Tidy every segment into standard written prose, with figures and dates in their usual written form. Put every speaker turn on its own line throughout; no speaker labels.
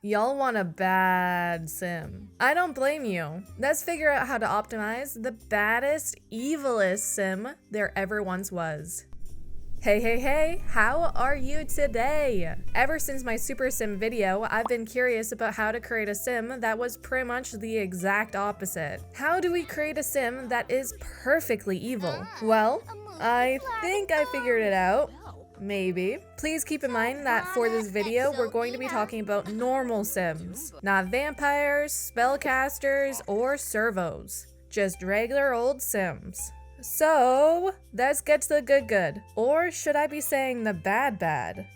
Y'all want a bad sim. I don't blame you. Let's figure out how to optimize the baddest, evilest sim there ever once was. Hey, how are you today? Ever since my Super Sim video, I've been curious about how to create a sim that was pretty much the exact opposite. How do we create a sim that is perfectly evil? Well, I think I figured it out. Maybe. Please keep in mind that for this video, we're going to be talking about normal sims, not vampires, spellcasters, or servos. Just regular old sims. So, let's get to the good. Or should I be saying the bad?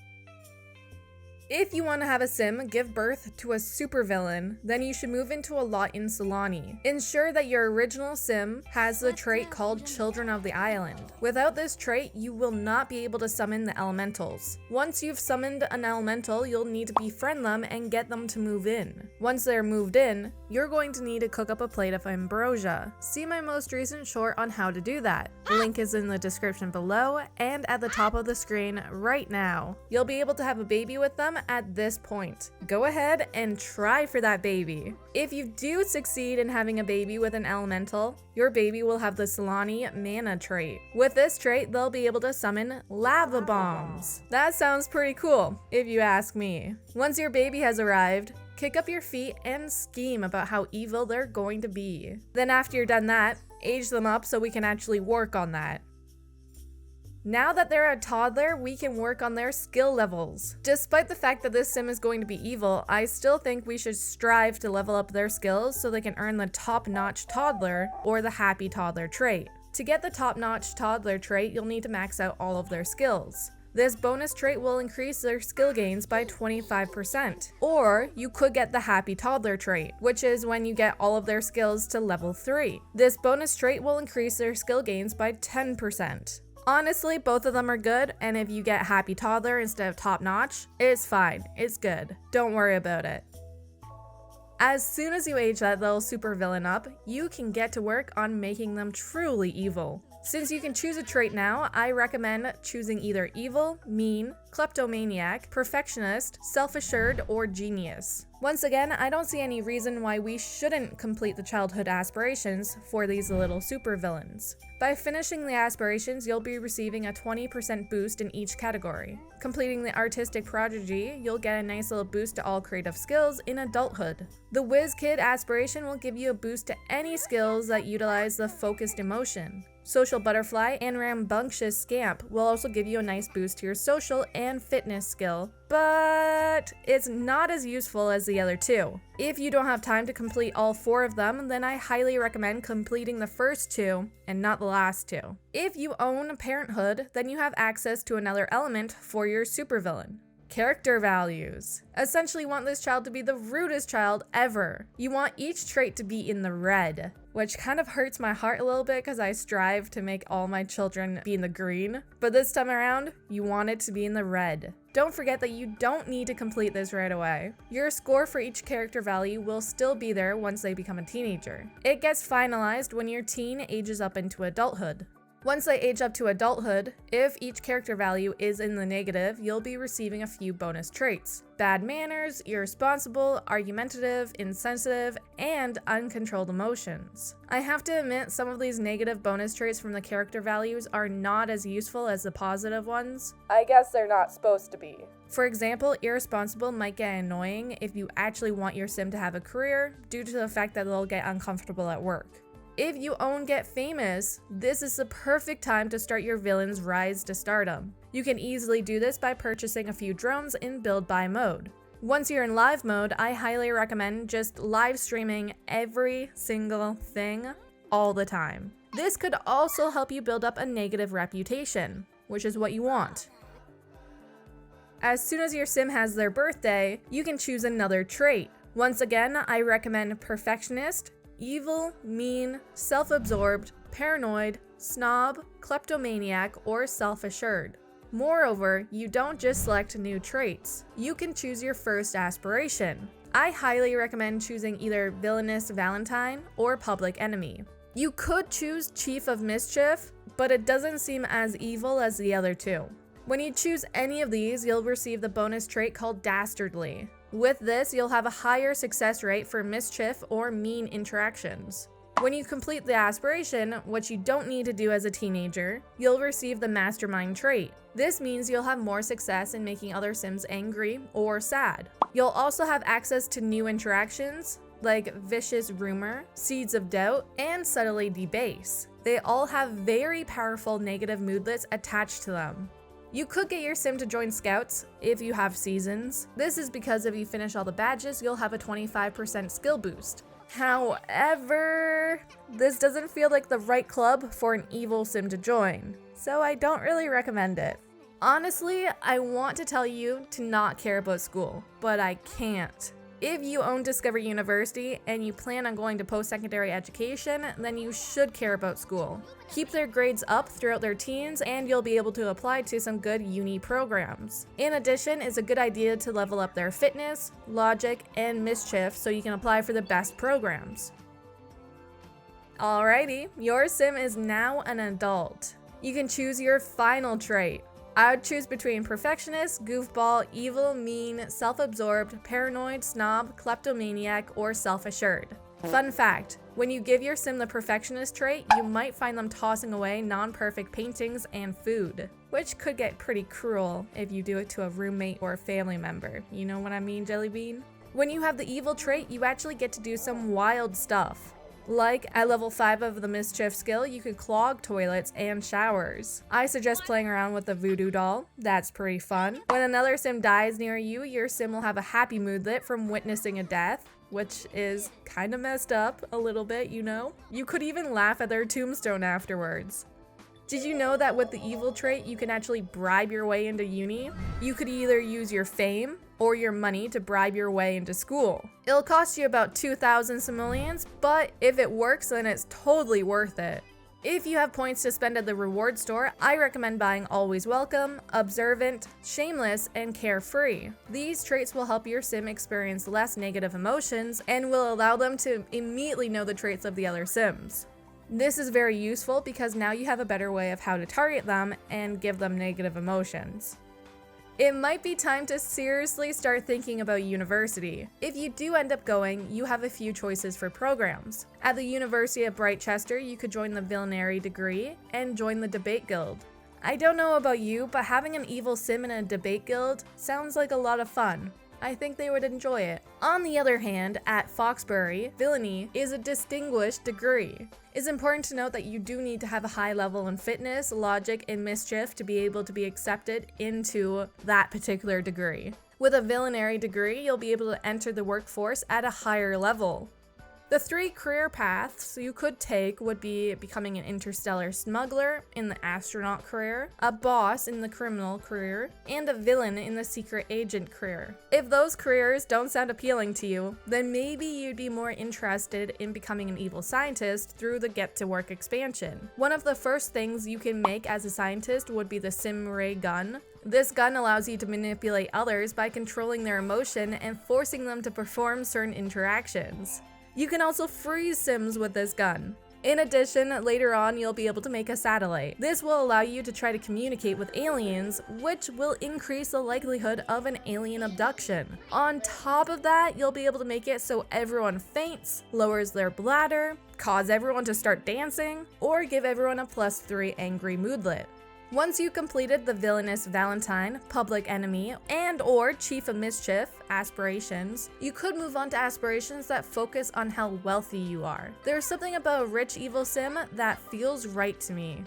If you want to have a sim give birth to a supervillain, then you should move into a lot in Solani. Ensure that your original sim has the trait called Children of the Island. Without this trait, you will not be able to summon the elementals. Once you've summoned an elemental, you'll need to befriend them and get them to move in. Once they're moved in, you're going to need to cook up a plate of ambrosia. See my most recent short on how to do that. The link is in the description below and at the top of the screen right now. You'll be able to have a baby with them at this point. Go ahead and try for that baby. If you do succeed in having a baby with an elemental, your baby will have the Solani mana trait. With this trait, they'll be able to summon lava bombs. That sounds pretty cool, if you ask me. Once your baby has arrived, kick up your feet and scheme about how evil they're going to be. Then after you're done that, age them up so we can actually work on that. Now that they're a toddler, we can work on their skill levels. Despite the fact that this sim is going to be evil, I still think we should strive to level up their skills so they can earn the top-notch toddler or the happy toddler trait. To get the top-notch toddler trait, you'll need to max out all of their skills. This bonus trait will increase their skill gains by 25%. Or you could get the happy toddler trait, which is when you get all of their skills to level 3. This bonus trait will increase their skill gains by 10%. Honestly, both of them are good, and if you get happy toddler instead of top notch, it's fine, it's good. Don't worry about it. As soon as you age that little supervillain up, you can get to work on making them truly evil. Since you can choose a trait now, I recommend choosing either evil, mean, kleptomaniac, perfectionist, self-assured, or genius. Once again, I don't see any reason why we shouldn't complete the childhood aspirations for these little supervillains. By finishing the aspirations, you'll be receiving a 20% boost in each category. Completing the artistic prodigy, you'll get a nice little boost to all creative skills in adulthood. The Whiz Kid aspiration will give you a boost to any skills that utilize the focused emotion. Social Butterfly and Rambunctious Scamp will also give you a nice boost to your social and fitness skill, but it's not as useful as the other two. If you don't have time to complete all 4 of them, then I highly recommend completing the first 2 and not the last 2. If you own Parenthood, then you have access to another element for your supervillain. Character values. Essentially, you want this child to be the rudest child ever. You want each trait to be in the red, which kind of hurts my heart a little bit because I strive to make all my children be in the green. But this time around, you want it to be in the red. Don't forget that you don't need to complete this right away. Your score for each character value will still be there once they become a teenager. It gets finalized when your teen ages up into adulthood. Once they age up to adulthood, if each character value is in the negative, you'll be receiving a few bonus traits. Bad manners, irresponsible, argumentative, insensitive, and uncontrolled emotions. I have to admit, some of these negative bonus traits from the character values are not as useful as the positive ones. I guess they're not supposed to be. For example, irresponsible might get annoying if you actually want your sim to have a career due to the fact that they'll get uncomfortable at work. If you own Get Famous, this is the perfect time to start your villain's rise to stardom. You can easily do this by purchasing a few drones in build buy mode. Once you're in live mode, I highly recommend just live streaming every single thing all the time. This could also help you build up a negative reputation, which is what you want. As soon as your sim has their birthday, you can choose another trait. Once again, I recommend perfectionist, evil, mean, self-absorbed, paranoid, snob, kleptomaniac, or self-assured. Moreover, you don't just select new traits. You can choose your first aspiration. I highly recommend choosing either Villainous Valentine or Public Enemy. You could choose Chief of Mischief, but it doesn't seem as evil as the other two. When you choose any of these, you'll receive the bonus trait called Dastardly. With this, you'll have a higher success rate for mischief or mean interactions. When you complete the aspiration, which you don't need to do as a teenager, you'll receive the mastermind trait. This means you'll have more success in making other Sims angry or sad. You'll also have access to new interactions like vicious rumor, seeds of doubt, and subtly debase. They all have very powerful negative moodlets attached to them. You could get your sim to join scouts if you have seasons. This is because if you finish all the badges, you'll have a 25% skill boost. However, this doesn't feel like the right club for an evil sim to join, so I don't really recommend it. Honestly, I want to tell you to not care about school, but I can't. If you own Discovery University and you plan on going to post-secondary education, then you should care about school. Keep their grades up throughout their teens and you'll be able to apply to some good uni programs. In addition, it's a good idea to level up their fitness, logic, and mischief so you can apply for the best programs. Alrighty, your sim is now an adult. You can choose your final trait. I would choose between perfectionist, goofball, evil, mean, self-absorbed, paranoid, snob, kleptomaniac, or self-assured. Fun fact, when you give your sim the perfectionist trait, you might find them tossing away non-perfect paintings and food, which could get pretty cruel if you do it to a roommate or a family member. You know what I mean, Jellybean? When you have the evil trait, you actually get to do some wild stuff. Like, at level 5 of the mischief skill, you could clog toilets and showers. I suggest playing around with the voodoo doll, that's pretty fun. When another sim dies near you, your sim will have a happy moodlet from witnessing a death, which is kinda messed up a little bit, you know? You could even laugh at their tombstone afterwards. Did you know that with the evil trait, you can actually bribe your way into uni? You could either use your fame or your money to bribe your way into school. It'll cost you about 2,000 simoleons, but if it works, then it's totally worth it. If you have points to spend at the reward store, I recommend buying Always Welcome, Observant, Shameless, and Carefree. These traits will help your sim experience less negative emotions and will allow them to immediately know the traits of the other sims. This is very useful because now you have a better way of how to target them and give them negative emotions. It might be time to seriously start thinking about university. If you do end up going, you have a few choices for programs. At the University of Brightchester, you could join the Villainary degree and join the Debate Guild. I don't know about you, but having an evil sim in a debate guild sounds like a lot of fun. I think they would enjoy it. On the other hand, at Foxbury, Villainy is a distinguished degree. It's important to note that you do need to have a high level in fitness, logic, and mischief to be able to be accepted into that particular degree. With a Villainary degree, you'll be able to enter the workforce at a higher level. The 3 career paths you could take would be becoming an interstellar smuggler in the astronaut career, a boss in the criminal career, and a villain in the secret agent career. If those careers don't sound appealing to you, then maybe you'd be more interested in becoming an evil scientist through the Get to Work expansion. One of the first things you can make as a scientist would be the Sim Ray gun. This gun allows you to manipulate others by controlling their emotion and forcing them to perform certain interactions. You can also freeze sims with this gun. In addition, later on you'll be able to make a satellite. This will allow you to try to communicate with aliens, which will increase the likelihood of an alien abduction. On top of that, you'll be able to make it so everyone faints, lowers their bladder, cause everyone to start dancing, or give everyone a +3 angry moodlet. Once you completed the Villainous Valentine, Public Enemy, and or Chief of Mischief, Aspirations, you could move on to aspirations that focus on how wealthy you are. There's something about a rich evil sim that feels right to me.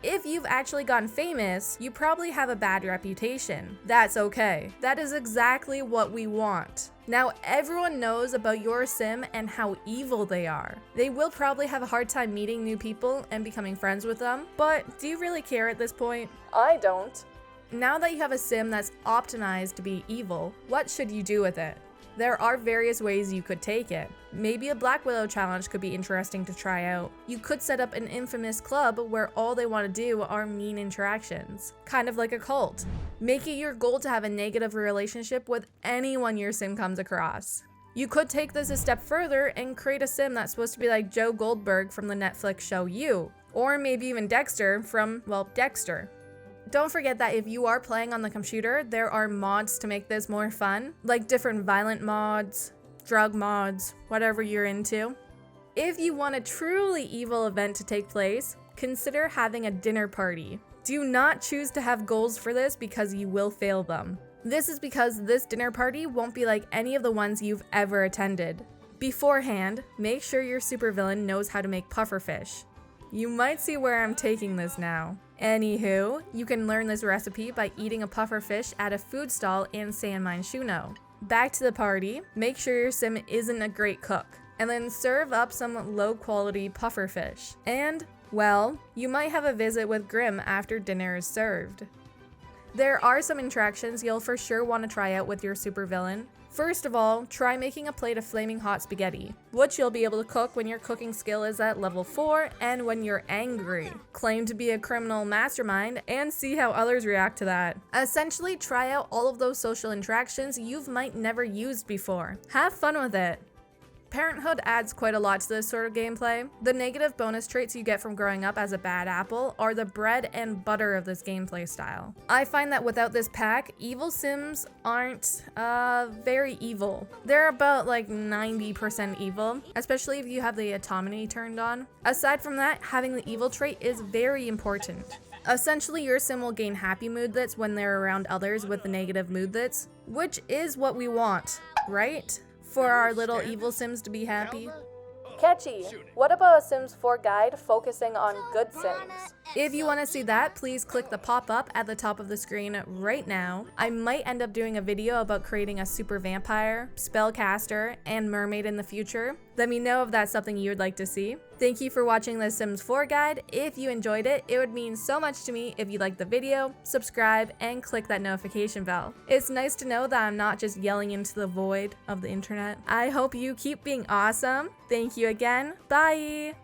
If you've actually gotten famous, you probably have a bad reputation. That's okay. That is exactly what we want. Now everyone knows about your sim and how evil they are. They will probably have a hard time meeting new people and becoming friends with them, but do you really care at this point? I don't. Now that you have a sim that's optimized to be evil, what should you do with it? There are various ways you could take it. Maybe a Black Widow challenge could be interesting to try out. You could set up an infamous club where all they want to do are mean interactions, kind of like a cult. Make it your goal to have a negative relationship with anyone your sim comes across. You could take this a step further and create a sim that's supposed to be like Joe Goldberg from the Netflix show You, or maybe even Dexter from, well, Dexter. Don't forget that if you are playing on the computer, there are mods to make this more fun, like different violent mods, drug mods, whatever you're into. If you want a truly evil event to take place, consider having a dinner party. Do not choose to have goals for this because you will fail them. This is because this dinner party won't be like any of the ones you've ever attended. Beforehand, make sure your supervillain knows how to make pufferfish. You might see where I'm taking this now. Anywho, you can learn this recipe by eating a pufferfish at a food stall in San Myshuno. Back to the party, make sure your sim isn't a great cook, and then serve up some low-quality pufferfish. And, well, you might have a visit with Grim after dinner is served. There are some interactions you'll for sure want to try out with your supervillain. First of all, try making a plate of flaming hot spaghetti, which you'll be able to cook when your cooking skill is at level 4 and when you're angry. Claim to be a criminal mastermind and see how others react to that. Essentially, try out all of those social interactions you've might never used before. Have fun with it. Parenthood adds quite a lot to this sort of gameplay. The negative bonus traits you get from growing up as a bad apple are the bread and butter of this gameplay style. I find that without this pack, evil sims aren't very evil. They're about like 90% evil, especially if you have the autonomy turned on. Aside from that, having the evil trait is very important. Essentially, your sim will gain happy moodlets when they're around others with the negative moodlets, which is what we want, right? For our little evil sims to be happy. Catchy, what about a Sims 4 guide focusing on good sims? If you want to see that, please click the pop-up at the top of the screen right now. I might end up doing a video about creating a super vampire, spellcaster, and mermaid in the future. Let me know if that's something you would like to see. Thank you for watching the Sims 4 guide. If you enjoyed it, it would mean so much to me if you liked the video, subscribe, and click that notification bell. It's nice to know that I'm not just yelling into the void of the internet. I hope you keep being awesome. Thank you again. Bye!